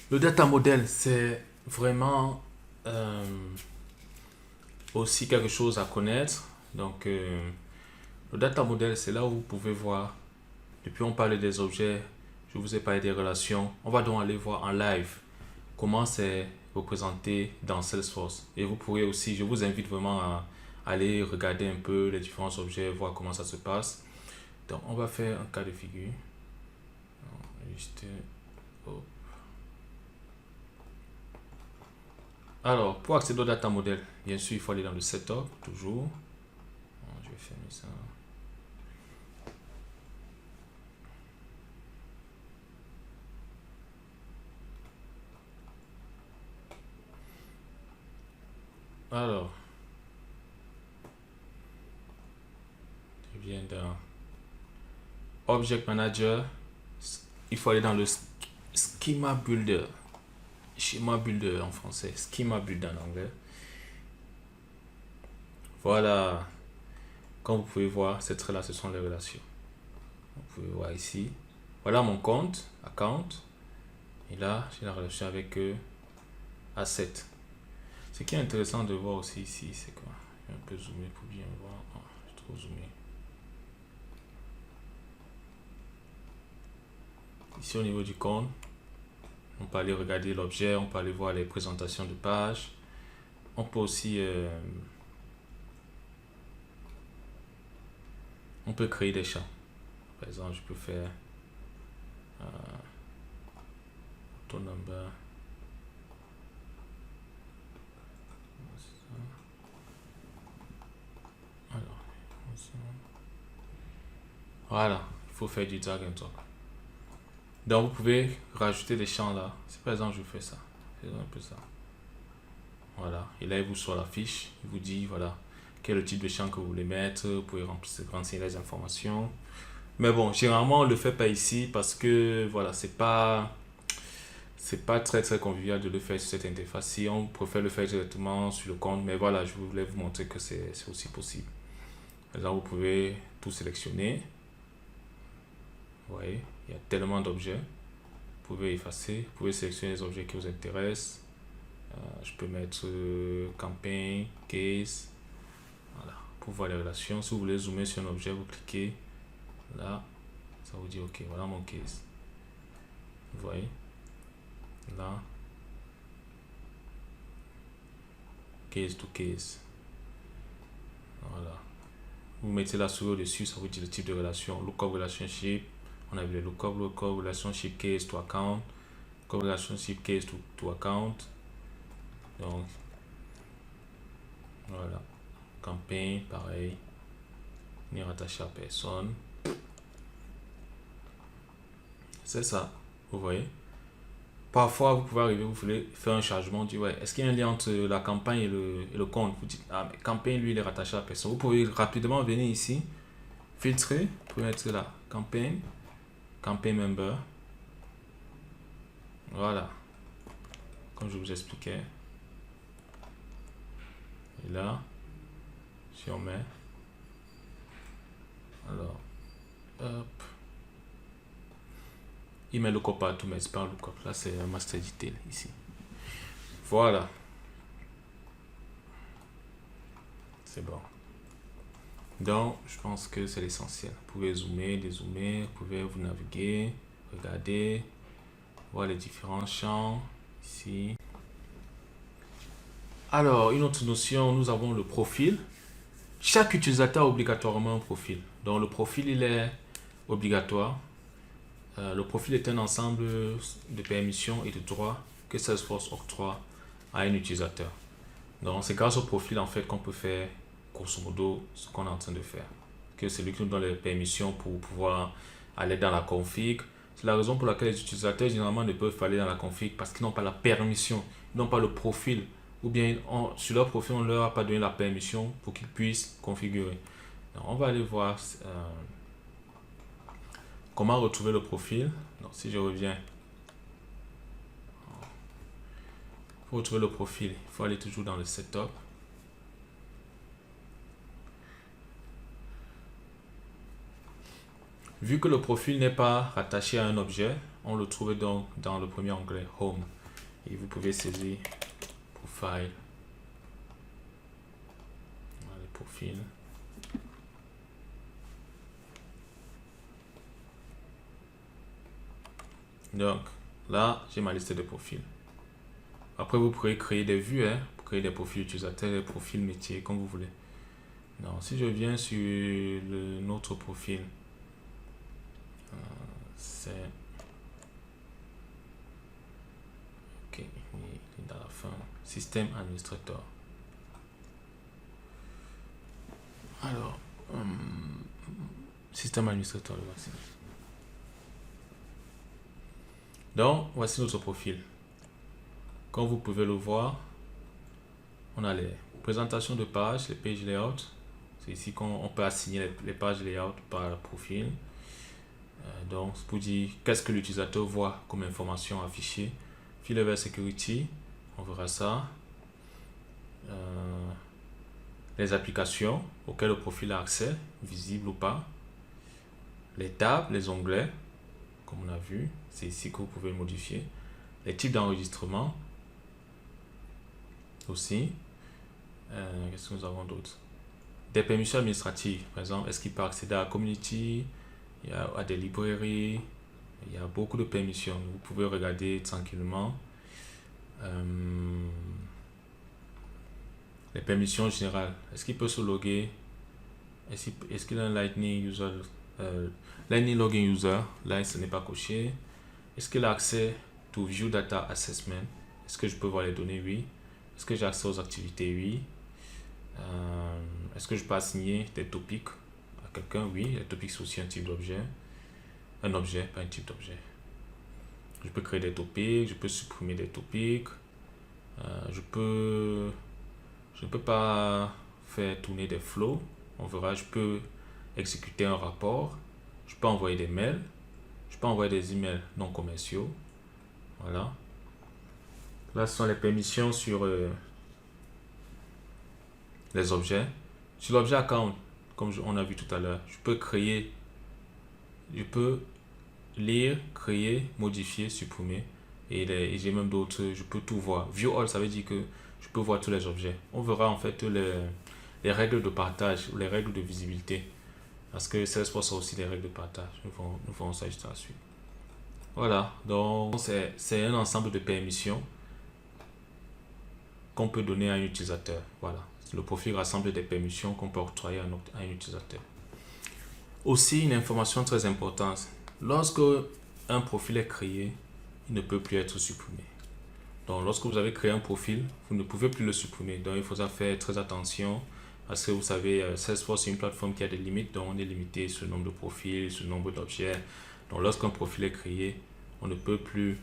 Le data model, c'est vraiment euh, aussi quelque chose à connaître. Donc, le data model, c'est là où vous pouvez voir. Depuis, on parlait des objets, je vous ai parlé des relations. On va donc aller voir en live comment c'est représenté dans Salesforce. Et vous pourrez aussi, je vous invite vraiment à aller regarder un peu les différents objets, voir comment ça se passe. Donc, on va faire un cas de figure. Juste, oh. Alors, pour accéder au data model, bien sûr, il faut aller dans le setup, toujours. Je vais fermer ça. Alors, je viens dans Object Manager. Il faut aller dans le Schema Builder. Schema Builder en français, Schema Builder en anglais. Voilà. Comme vous pouvez voir, ces traits-là, ce sont les relations. Vous pouvez voir ici. Voilà mon compte, account. Et là, j'ai la relation avec Asset. Ce qui est intéressant de voir aussi ici, c'est quoi? Je vais un peu zoomer pour bien voir. Oh, j'ai trop zoomé. Ici, au niveau du compte, on peut aller regarder l'objet, on peut aller voir les présentations de pages. On peut aussi on peut créer des champs. Par exemple, je peux faire auto number. Alors, voilà, il faut faire du drag and drop. Donc, vous pouvez rajouter des champs là. Si par exemple, je fais ça, c'est un peu ça. Voilà, et là, il vous sort la fiche. Il vous dit, voilà, quel est le type de champ que vous voulez mettre. Vous pouvez renseigner les informations. Mais bon, généralement, on ne le fait pas ici parce que, voilà, c'est pas très très convivial de le faire sur cette interface. Si on préfère le faire directement sur le compte, mais voilà, je voulais vous montrer que c'est aussi possible. Là, vous pouvez tout sélectionner. Vous voyez, il y a tellement d'objets. Vous pouvez effacer, vous pouvez sélectionner les objets qui vous intéressent. Je peux mettre campaign, case. Voilà, pour voir les relations. Si vous voulez zoomer sur un objet, vous cliquez là. Ça vous dit ok, voilà mon case. Vous voyez, là, case to case. Voilà. Vous mettez la souris au-dessus, ça vous dit le type de relation. Lookup relationship. On a vu les lookup relationship case to account. Lookup relationship case to account. Donc, voilà. Campaign, pareil. Ni rattaché à personne. C'est ça. Vous voyez. Parfois, vous pouvez arriver, vous voulez faire un chargement, vous dites, ouais, est-ce qu'il y a un lien entre la campagne et le compte? Vous dites, ah, mais campagne, lui, il est rattaché à personne. Vous pouvez rapidement venir ici, filtrer, vous pouvez mettre là, campagne, campaign member. Voilà, comme je vous expliquais. Et là, si on met, alors, hop, il met le lookup partout, mais c'est pas un lookup. Là, c'est un master detail ici. Voilà, c'est bon. Donc, je pense que c'est l'essentiel. Vous pouvez zoomer, dézoomer, vous pouvez vous naviguer, regarder, voir les différents champs ici. Alors, une autre notion, nous avons le profil. Chaque utilisateur a obligatoirement un profil. Donc, le profil, il est obligatoire. Le profil est un ensemble de permissions et de droits que Salesforce octroie à un utilisateur. Donc, c'est grâce au profil, en fait, qu'on peut faire, grosso modo, ce qu'on est en train de faire. Que c'est lui qui nous donne les permissions pour pouvoir aller dans la config. C'est la raison pour laquelle les utilisateurs, généralement, ne peuvent pas aller dans la config parce qu'ils n'ont pas la permission, ils n'ont pas le profil. Ou bien, sur leur profil, on ne leur a pas donné la permission pour qu'ils puissent configurer. Donc, on va aller voir comment retrouver le profil. Donc, si je reviens, pour retrouver le profil, il faut aller toujours dans le setup. Vu que le profil n'est pas rattaché à un objet, on le trouve donc dans le premier onglet Home. Et vous pouvez saisir Profile. Voilà, les profils. Donc là, j'ai ma liste de profils. Après, vous pourrez créer des vues, pour créer des profils utilisateurs, des profils métiers, comme vous voulez. Donc, si je viens sur notre profil, c'est... Ok, il est dans la fin. Système administrateur. Alors, système administrateur, le voici. Donc, voici notre profil. Comme vous pouvez le voir, on a les présentations de pages, les page layout. C'est ici qu'on peut assigner les pages layout par profil. Donc, c'est pour dire qu'est-ce que l'utilisateur voit comme information affichée. Fil level security, on verra ça. Les applications auxquelles le profil a accès, visible ou pas. Les tables, les onglets, comme on a vu, c'est ici que vous pouvez modifier. Les types d'enregistrement aussi. Qu'est-ce que nous avons d'autre? Des permissions administratives, par exemple, est-ce qu'il peut accéder à la community, à des librairies, il y a beaucoup de permissions. Vous pouvez regarder tranquillement. Les permissions générales, est-ce qu'il peut se loguer? Est-ce qu'il a un Lightning user? Lightning login user, là ce n'est pas coché. Est-ce qu'il a accès to view data assessment? Est-ce que je peux voir les données? Oui. Est-ce que j'ai accès aux activités? Oui. Est-ce que je peux assigner des topics à quelqu'un? Oui. Les topics c'est aussi un type d'objet. Un objet, pas un type d'objet. Je peux créer des topics, je peux supprimer des topics. Je peux pas faire tourner des flows. On verra, je peux exécuter un rapport. Je peux envoyer des mails. Je peux envoyer des emails non commerciaux. Voilà. Là, ce sont les permissions sur les objets. Sur l'objet account, comme on a vu tout à l'heure, je peux lire, créer, modifier, supprimer. Et j'ai même d'autres, je peux tout voir. View all, ça veut dire que je peux voir tous les objets. On verra en fait les règles de partage ou les règles de visibilité. Parce que Salesforce a aussi des règles de partage. Nous ferons ça juste à la suite. Voilà, donc c'est un ensemble de permissions qu'on peut donner à un utilisateur. Voilà, le profil rassemble des permissions qu'on peut octroyer à un utilisateur. Aussi, une information très importante. Lorsque un profil est créé, il ne peut plus être supprimé. Donc, lorsque vous avez créé un profil, vous ne pouvez plus le supprimer. Donc, il faudra faire très attention parce que vous savez, Salesforce, c'est une plateforme qui a des limites. Donc, on est limité sur le nombre de profils, sur le nombre d'objets. Donc, lorsqu'un profil est créé, on ne peut plus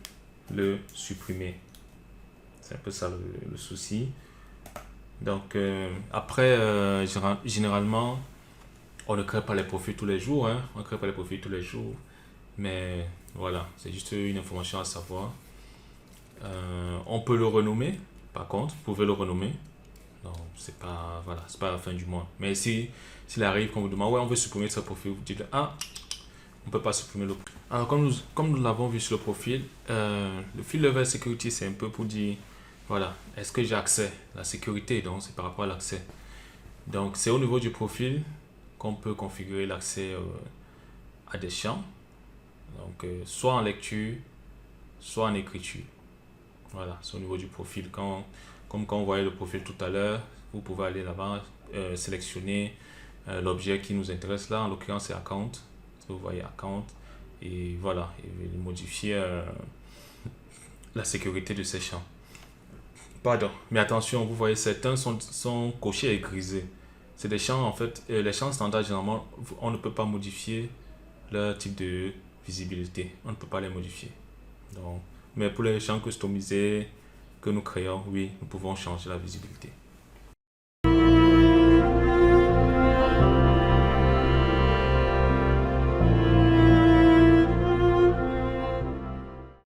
le supprimer. C'est un peu ça le souci. Donc, après, généralement, on ne crée pas les profils tous les jours. On ne crée pas les profils tous les jours. Mais voilà, c'est juste une information à savoir. On peut le renommer, par contre, vous pouvez le renommer. Donc, c'est pas la fin du mois. Mais s'il arrive qu'on vous demande, ouais, on veut supprimer ce profil, vous dites, ah, on peut pas supprimer le profil. Alors, comme nous l'avons vu sur le profil, le field level security, c'est un peu pour dire, voilà, est-ce que j'ai accès à la sécurité? Donc, c'est par rapport à l'accès. Donc, c'est au niveau du profil qu'on peut configurer l'accès à des champs. Donc, soit en lecture, soit en écriture. Voilà, c'est au niveau du profil. Comme quand on voyait le profil tout à l'heure, vous pouvez aller là-bas, sélectionner l'objet qui nous intéresse là. En l'occurrence, c'est account. Vous voyez account. Et voilà, et modifier la sécurité de ces champs. Pardon, mais attention, vous voyez, certains sont cochés et grisés. C'est des champs, en fait, les champs standards, généralement, on ne peut pas modifier leur type de visibilité. On ne peut pas les modifier. Donc, mais pour les champs customisés que nous créons, oui, nous pouvons changer la visibilité.